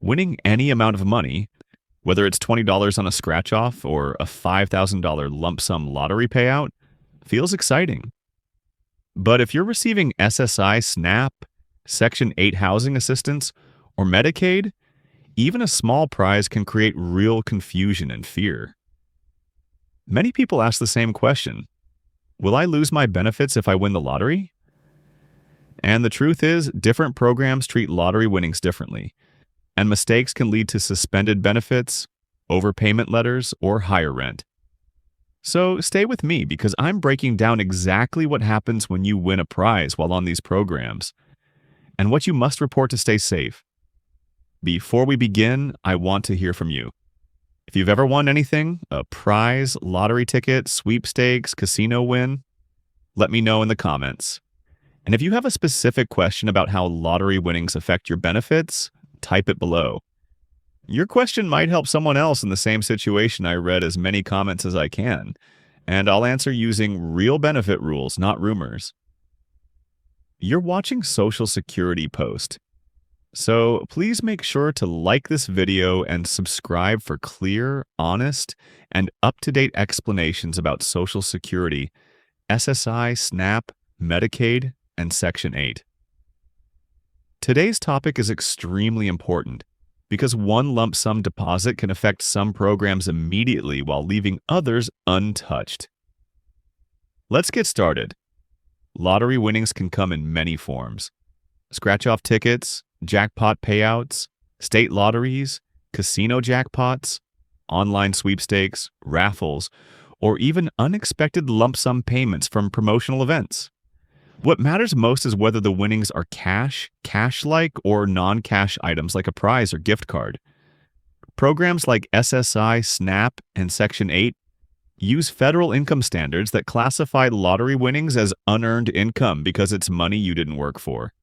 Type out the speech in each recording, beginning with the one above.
Winning any amount of money, whether it's $20 on a scratch-off or a $5,000 lump sum lottery payout, feels exciting. But if you're receiving SSI, SNAP, Section 8 housing assistance, or Medicaid, even a small prize can create real confusion and fear. Many people ask the same question: will I lose my benefits if I win the lottery? And the truth is, different programs treat lottery winnings differently, and mistakes can lead to suspended benefits, overpayment letters, or higher rent. So stay with me because I'm breaking down exactly what happens when you win a prize while on these programs, and what you must report to stay safe. Before we begin, I want to hear from you. If you've ever won anything, a prize, lottery ticket, sweepstakes, casino win, let me know in the comments. And if you have a specific question about how lottery winnings affect your benefits, type it below. Your question might help someone else in the same situation. I read as many comments as I can, and I'll answer using real benefit rules, not rumors. You're watching Social Security Post, so please make sure to like this video and subscribe for clear, honest, and up-to-date explanations about Social Security, SSI, SNAP, Medicaid, and Section 8. Today's topic is extremely important because one lump sum deposit can affect some programs immediately while leaving others untouched. Let's get started. Lottery winnings can come in many forms: scratch-off tickets, jackpot payouts, state lotteries, casino jackpots, online sweepstakes, raffles, or even unexpected lump sum payments from promotional events. What matters most is whether the winnings are cash, cash-like, or non-cash items like a prize or gift card. Programs like SSI, SNAP, and Section 8 use federal income standards that classify lottery winnings as unearned income because it's money you didn't work for.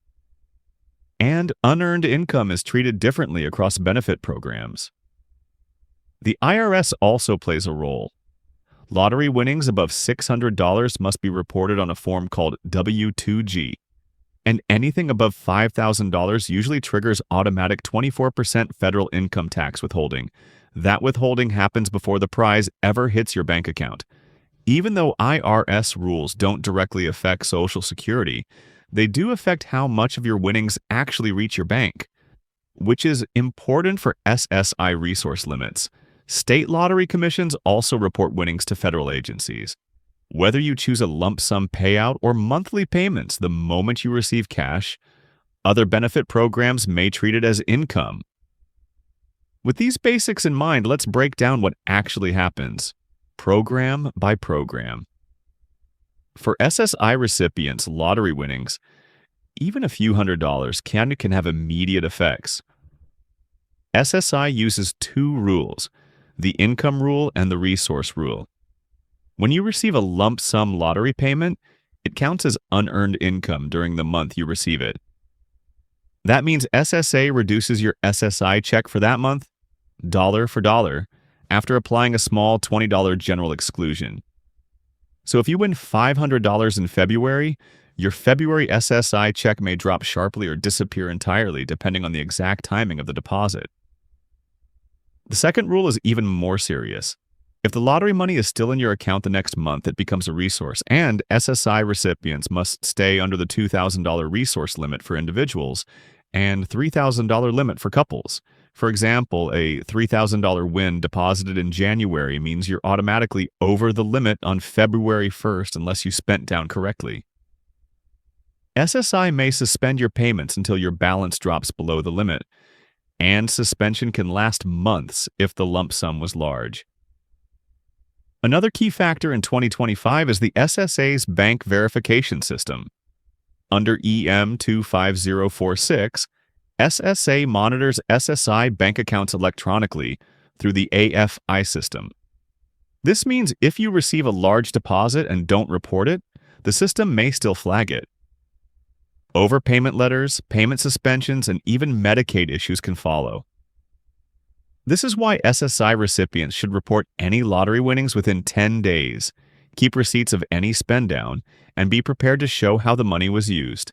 And unearned income is treated differently across benefit programs. The IRS also plays a role. Lottery winnings above $600 must be reported on a form called W-2G, and anything above $5,000 usually triggers automatic 24% federal income tax withholding. That withholding happens before the prize ever hits your bank account. Even though IRS rules don't directly affect Social Security, they do affect how much of your winnings actually reach your bank, which is important for SSI resource limits. State lottery commissions also report winnings to federal agencies. Whether you choose a lump sum payout or monthly payments the moment you receive cash, other benefit programs may treat it as income. With these basics in mind, let's break down what actually happens, program by program. For SSI recipients, lottery winnings, even a few $100s can have immediate effects. SSI uses two rules: the income rule and the resource rule. When you receive a lump sum lottery payment, it counts as unearned income during the month you receive it. That means SSA reduces your SSI check for that month, dollar for dollar, after applying a small $20 general exclusion. So if you win $500 in February, your February SSI check may drop sharply or disappear entirely, depending on the exact timing of the deposit. The second rule is even more serious. If the lottery money is still in your account the next month, it becomes a resource, and SSI recipients must stay under the $2,000 resource limit for individuals and $3,000 limit for couples. For example, a $3,000 win deposited in January means you're automatically over the limit on February 1st unless you spent down correctly. SSI may suspend your payments until your balance drops below the limit, and suspension can last months if the lump sum was large. Another key factor in 2025 is the SSA's bank verification system. Under EM 25046, SSA monitors SSI bank accounts electronically through the AFI system. This means if you receive a large deposit and don't report it, the system may still flag it. Overpayment letters, payment suspensions, and even Medicaid issues can follow. This is why SSI recipients should report any lottery winnings within 10 days, keep receipts of any spend down, and be prepared to show how the money was used.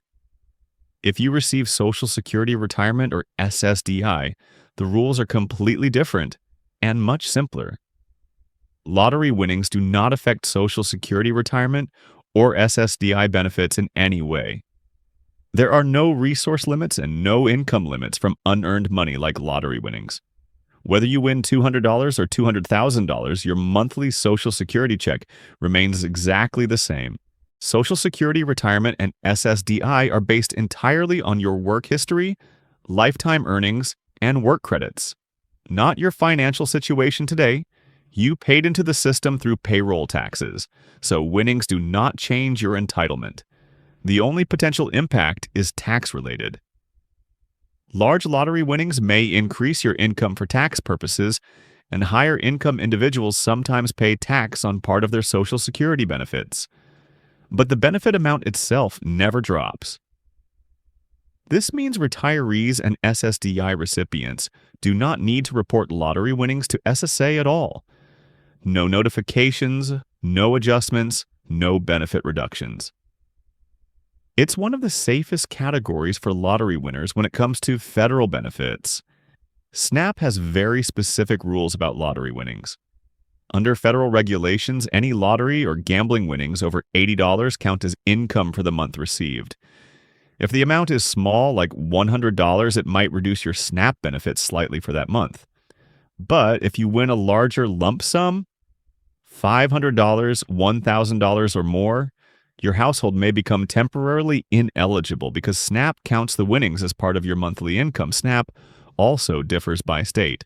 If you receive Social Security Retirement or SSDI, the rules are completely different and much simpler. Lottery winnings do not affect Social Security retirement or SSDI benefits in any way. There are no resource limits and no income limits from unearned money like lottery winnings. Whether you win $200 or $200,000, your monthly Social Security check remains exactly the same. Social Security retirement and SSDI are based entirely on your work history, lifetime earnings, and work credits. Not your financial situation today. You paid into the system through payroll taxes, so winnings do not change your entitlement. The only potential impact is tax-related. Large lottery winnings may increase your income for tax purposes, and higher income individuals sometimes pay tax on part of their Social Security benefits. But the benefit amount itself never drops. This means retirees and SSDI recipients do not need to report lottery winnings to SSA at all. No notifications, no adjustments, no benefit reductions. It's one of the safest categories for lottery winners when it comes to federal benefits. SNAP has very specific rules about lottery winnings. Under federal regulations, any lottery or gambling winnings over $80 count as income for the month received. If the amount is small, like $100, it might reduce your SNAP benefits slightly for that month. But if you win a larger lump sum, $500, $1,000 or more, your household may become temporarily ineligible because SNAP counts the winnings as part of your monthly income. SNAP also differs by state.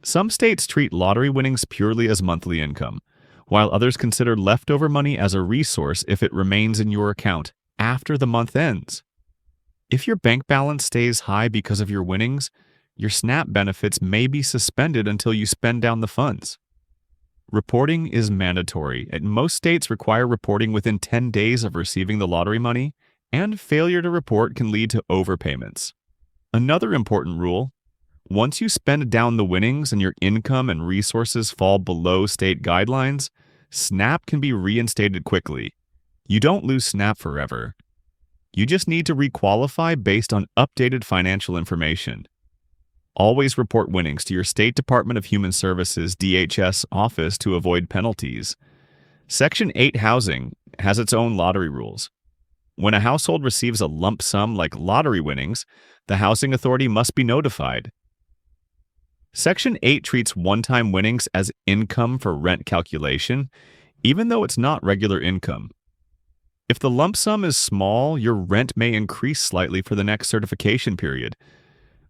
Some states treat lottery winnings purely as monthly income, while others consider leftover money as a resource if it remains in your account after the month ends. If your bank balance stays high because of your winnings, your SNAP benefits may be suspended until you spend down the funds. Reporting is mandatory, and most states require reporting within 10 days of receiving the lottery money, and failure to report can lead to overpayments. Another important rule: once you spend down the winnings and your income and resources fall below state guidelines, SNAP can be reinstated quickly. You don't lose SNAP forever. You just need to requalify based on updated financial information. Always report winnings to your State Department of Human Services DHS office to avoid penalties. Section 8 housing has its own lottery rules. When a household receives a lump sum like lottery winnings, the housing authority must be notified. Section 8 treats one-time winnings as income for rent calculation, even though it's not regular income. If the lump sum is small, your rent may increase slightly for the next certification period.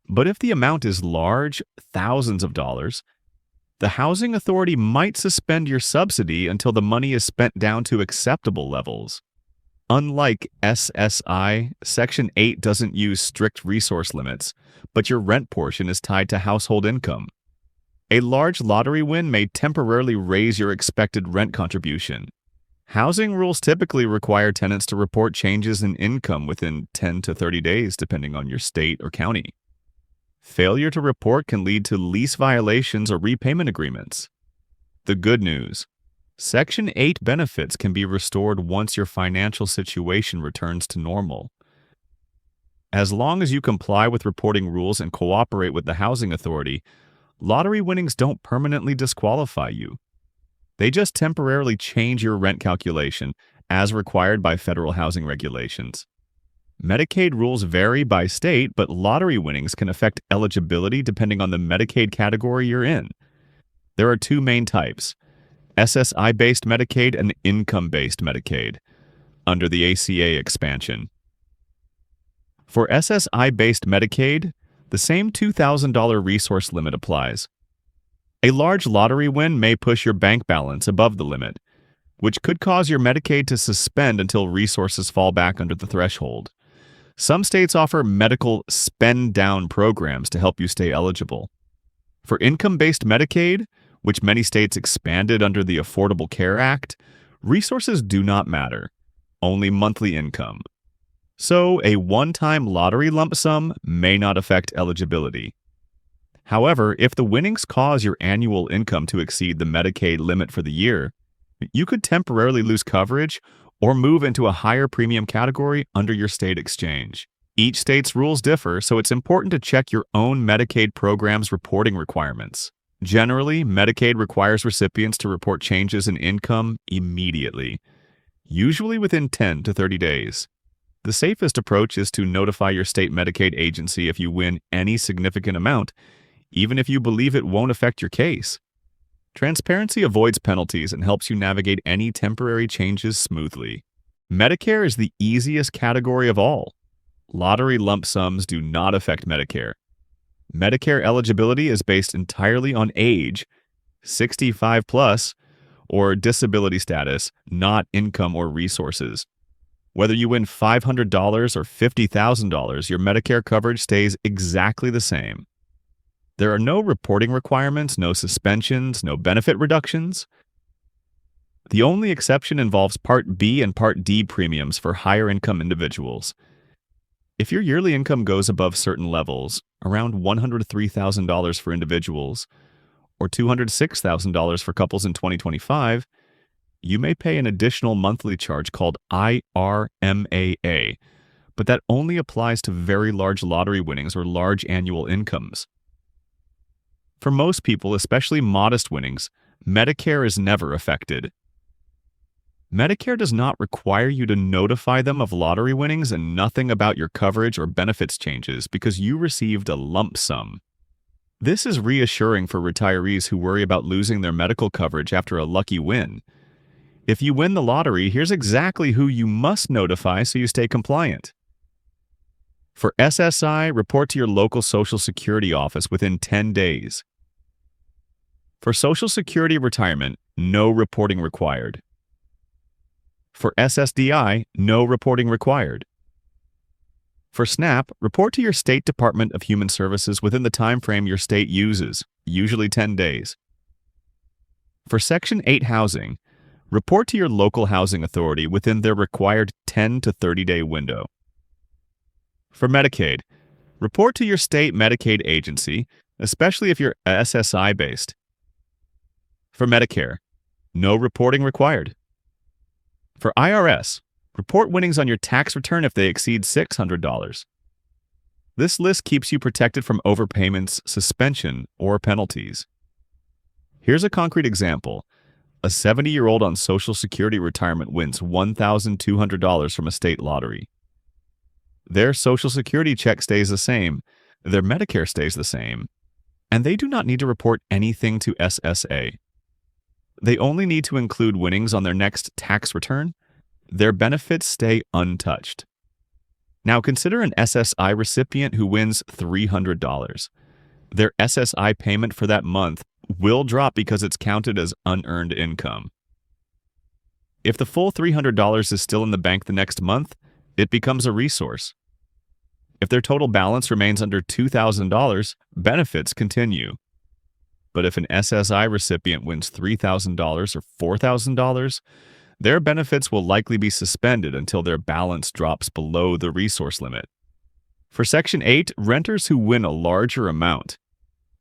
But if the amount is large, thousands of dollars, the housing authority might suspend your subsidy until the money is spent down to acceptable levels. Unlike SSI, Section 8 doesn't use strict resource limits, but your rent portion is tied to household income. A large lottery win may temporarily raise your expected rent contribution. Housing rules typically require tenants to report changes in income within 10 to 30 days, depending on your state or county. Failure to report can lead to lease violations or repayment agreements. The good news: Section 8 benefits can be restored once your financial situation returns to normal. As long as you comply with reporting rules and cooperate with the housing authority, lottery winnings don't permanently disqualify you. They just temporarily change your rent calculation as required by federal housing regulations. Medicaid rules vary by state, but lottery winnings can affect eligibility depending on the Medicaid category you're in. There are two main types: SSI-based Medicaid and income-based Medicaid, under the ACA expansion. For SSI-based Medicaid, the same $2,000 resource limit applies. A large lottery win may push your bank balance above the limit, which could cause your Medicaid to suspend until resources fall back under the threshold. Some states offer medical spend-down programs to help you stay eligible. For income-based Medicaid, which many states expanded under the Affordable Care Act, resources do not matter, only monthly income. So, a one-time lottery lump sum may not affect eligibility. However, if the winnings cause your annual income to exceed the Medicaid limit for the year, you could temporarily lose coverage or move into a higher premium category under your state exchange. Each state's rules differ, so it's important to check your own Medicaid program's reporting requirements. Generally, Medicaid requires recipients to report changes in income immediately, usually within 10 to 30 days. The safest approach is to notify your state Medicaid agency if you win any significant amount, even if you believe it won't affect your case. Transparency avoids penalties and helps you navigate any temporary changes smoothly. Medicare is the easiest category of all. Lottery lump sums do not affect Medicare. Medicare eligibility is based entirely on age, 65 plus, or disability status, not income or resources. Whether you win $500 or $50,000, your Medicare coverage stays exactly the same. There are no reporting requirements, no suspensions, no benefit reductions. The only exception involves Part B and Part D premiums for higher income individuals. If your yearly income goes above certain levels, around $103,000 for individuals, or $206,000 for couples in 2025, you may pay an additional monthly charge called IRMAA, but that only applies to very large lottery winnings or large annual incomes. For most people, especially modest winnings, Medicare is never affected. Medicare does not require you to notify them of lottery winnings and nothing about your coverage or benefits changes because you received a lump sum. This is reassuring for retirees who worry about losing their medical coverage after a lucky win. If you win the lottery, here's exactly who you must notify so you stay compliant. For SSI, report to your local Social Security office within 10 days. For Social Security retirement, no reporting required. For SSDI, no reporting required. For SNAP, report to your State Department of Human Services within the time frame your state uses, usually 10 days. For Section 8 housing, report to your local housing authority within their required 10 to 30-day window. For Medicaid, report to your state Medicaid agency, especially if you're SSI-based. For Medicare, no reporting required. For IRS, report winnings on your tax return if they exceed $600. This list keeps you protected from overpayments, suspension, or penalties. Here's a concrete example. A 70-year-old on Social Security retirement wins $1,200 from a state lottery. Their Social Security check stays the same, their Medicare stays the same, and they do not need to report anything to SSA. They only need to include winnings on their next tax return. Their benefits stay untouched. Now consider an SSI recipient who wins $300. Their SSI payment for that month will drop because it's counted as unearned income. If the full $300 is still in the bank the next month, it becomes a resource. If their total balance remains under $2,000, benefits continue. But if an SSI recipient wins $3,000 or $4,000, their benefits will likely be suspended until their balance drops below the resource limit. For Section 8, renters who win a larger amount,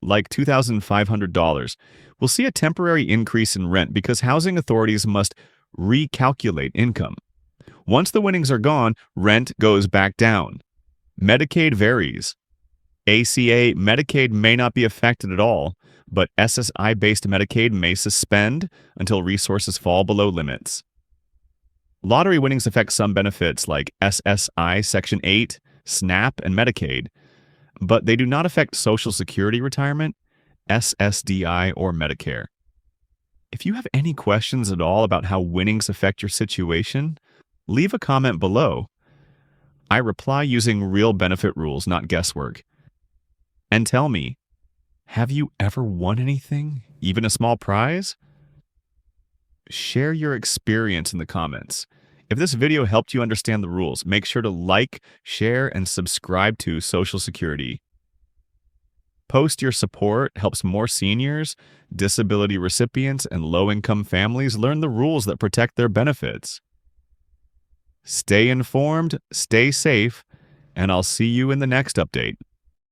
like $2,500, will see a temporary increase in rent because housing authorities must recalculate income. Once the winnings are gone, rent goes back down. Medicaid varies. ACA Medicaid may not be affected at all, but SSI-based Medicaid may suspend until resources fall below limits. Lottery winnings affect some benefits like SSI Section 8, SNAP, and Medicaid, but they do not affect Social Security retirement, SSDI, or Medicare. If you have any questions at all about how winnings affect your situation, leave a comment below. I reply using real benefit rules, not guesswork. And tell me, have you ever won anything, even a small prize? Share your experience in the comments. If this video helped you understand the rules, make sure to like, share, and subscribe to Social Security. Post your support helps more seniors, disability recipients, and low-income families learn the rules that protect their benefits. Stay informed, stay safe, and I'll see you in the next update.